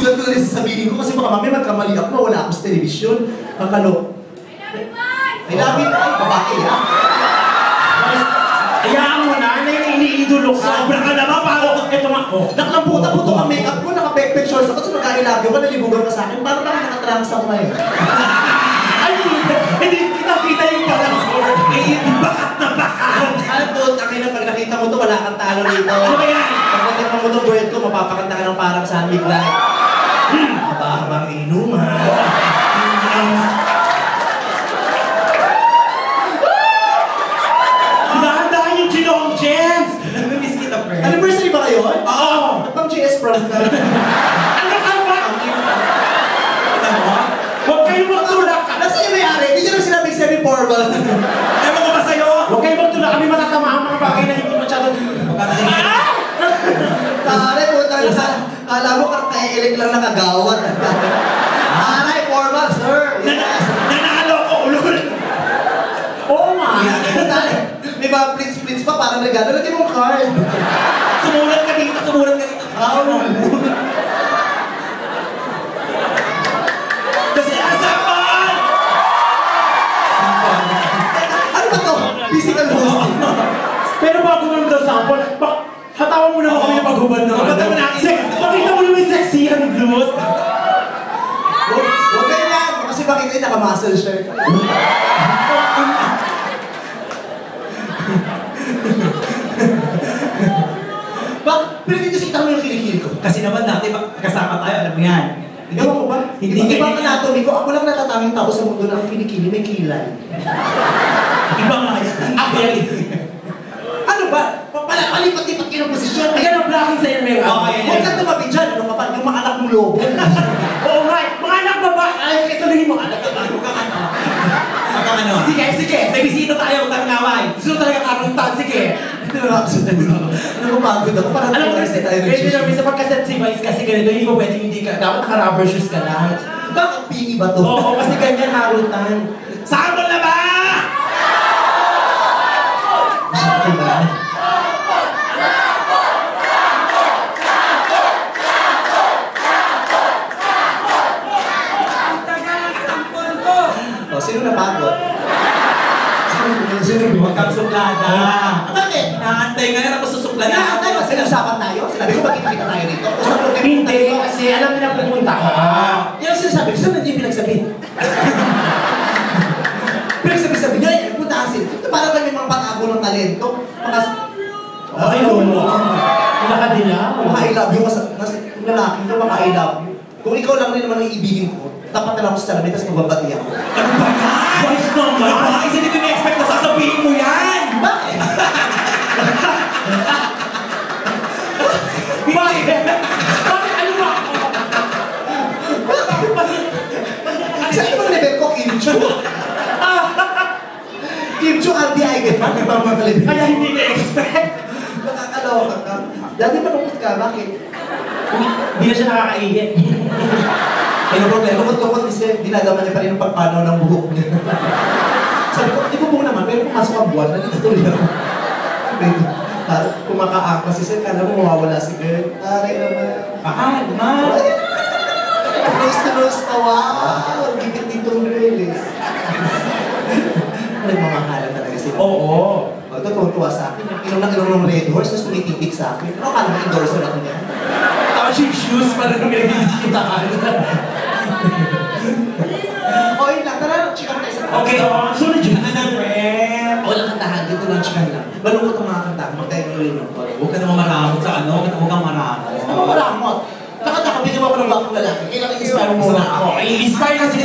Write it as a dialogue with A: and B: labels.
A: sinusulat ko na rin sasabihin ko kasi baka mamaya magkamali ako, wala ako sa telebisyon. Kakalo. I love you, ay, babae, ha?
B: Hayaan mo na, iniidolo ko. Sobra ka naman, parang ito nga.
A: Nakalamputa-puto ang makeup ko, naka-pek-pek shorts ako, so mag-I love you ka, nalibugan ka sa akin, parang lang nakatrans ako ngayon.
B: Ay, hindi kita-kita yung parang bakat na bakat.
A: Ano to, na pag nakita mo to, wala kang talo dito.
B: Ano ba yan?
A: Pag nakita mo itong word ko, mapapakanta ka ng parang Sunbig Light. Habang inuman.
B: Dahan-dahan yung Ginong Jens! Namiss kita, friend.
A: Anniversary ba kayo?
B: Oo!
A: Pang GS prom ka.
B: Ano ka ba? Huwag kayong magtulak!
A: Nasa yung may-ari? Hindi nyo na sinabing semi-formal.
B: Ewan ko ba sa'yo? Huwag kayong magtulak! Kami matatama ang mga bagay na hindi masyado...
A: Taray po tayo sa... Kala mo kaya-elek lang nakagawad. Taray, formal, sir.
B: Nanalo ko, ulul! Oo nga!
A: Taray, may mga prints pa, parang regalo. Lagyan mong card.
B: Sumulat ka dito, sumulat ka dito. Kasi asapan!
A: Ano ba to? Physical hosting.
B: Pero bago naman daw sample, hatawan mo naman kami na maghubad na. Hatawan mo natin. Pakita mo naman yung sexy ang blues.
A: Huwag kayo lang. Kasi bakit kayo naka-muscle shirt? Bakit? Pero dito sikita mo yung kilikili ko.
B: Kasi naman dati kasama tayo, alam mo yan.
A: Ewan ko ba?
B: Hindi
A: Ibang anatomy ko, ako lang natatanging tao sa mundo na ang kilikili may kilay.
B: Iba nga yan.
A: Ano ba? Palipat-lipat kayo ng posisyon.
B: Kaya ang blocking sa'yo meron.
A: Huwag kang tumabi dyan. Ano ka pa? Yung mga anak mong lobo.
B: Oo nga, mga anak baba. Ay, kasaluhin mo. Anak ano? Sige. Sa bisita tayo, huwag kang naway. Gusto talaga karuntan, sige.
A: Napapagod ako. Parang
B: alam mo kasi, pwede namin sa pagkaset si Vice kasi ganito, hindi mo pwede hindi ka. Dapat naka-rubber shoes ka lang.
A: Bakit pingi ba to?
B: Oo, kasi ganyan harutan. Sample na ba?
A: Sample ba? O, sino napagod? Sino
B: Huwag kang suplada.
A: Bakit?
B: Naantay nga na ako susuplada.
A: Naantay ba? Sinasapan tayo? Sinabi ko, magkita tayo dito? Usap ko kayo.
B: Hindi, kasi alam niyo na pupunta ka.
A: Yan ang sinasabi ko. Saan nandiyo yung pinagsabihin? Pinagsabi niya, yan, nagpunta kasi. Para kami mga patago ng talento.
B: Ay, oo. Nakadila.
A: Maka-I love you. Kasi yung lalaki nyo, maka-I love you. Kung ikaw lang rin naman ang iibigin ko, dapat na lang ako sa salamin, tapos magbabati ako.
B: Ano ba yan? Boys naman! Ay, hindi ko na-expect na sasabihin mo yan!
A: Bakit?
B: Bakit? Bakit? Ano ba?
A: Saan yung mga level ko, Kim Chu? Kim Chu, anti-aiget pa, di ba mga kalibig?
B: Kaya hindi na-expect.
A: Nakakaloka ka. Dati malungkot ka, bakit?
B: Hindi na siya nakakaigit.
A: Ano problema? Lungkot-lungkot kasi dinadama niya pa rin ang pagpanaw ng buhok niya. Sabi ko, di ko buo naman, pero pumasok ang buwan, nagtutuloy ako. Kumakaak kasi siya, kala mo mawawala si girl. Taray naman.
B: Ma.
A: Tulos-tulos ka, wow! Gigit ditong girl eh. Nagmamahalan talaga sila.
B: Oo.
A: Tutuwa sa akin. Inom ng Red Horse, tapos tumitipik sa akin. Ano ka naman endorser ako niya?
B: Tapos yung shoes, parang nag-kita ka.
A: O, yun lang. Tara, chikan tayo sa
B: Okay, sunod yun. Ano, friend?
A: Walang kantahan, dito lang chikan lang. Malungkot ang mga kanta. Magtayo ng ulit ng kore.
B: Huwag ka naman maramot sa ano, huwag kang maramot.
A: Ano maramot? Nakabigyan mo ako ng bakong lalaki. Kailangan i-inspire mo muna ako.
B: I-inspire kasi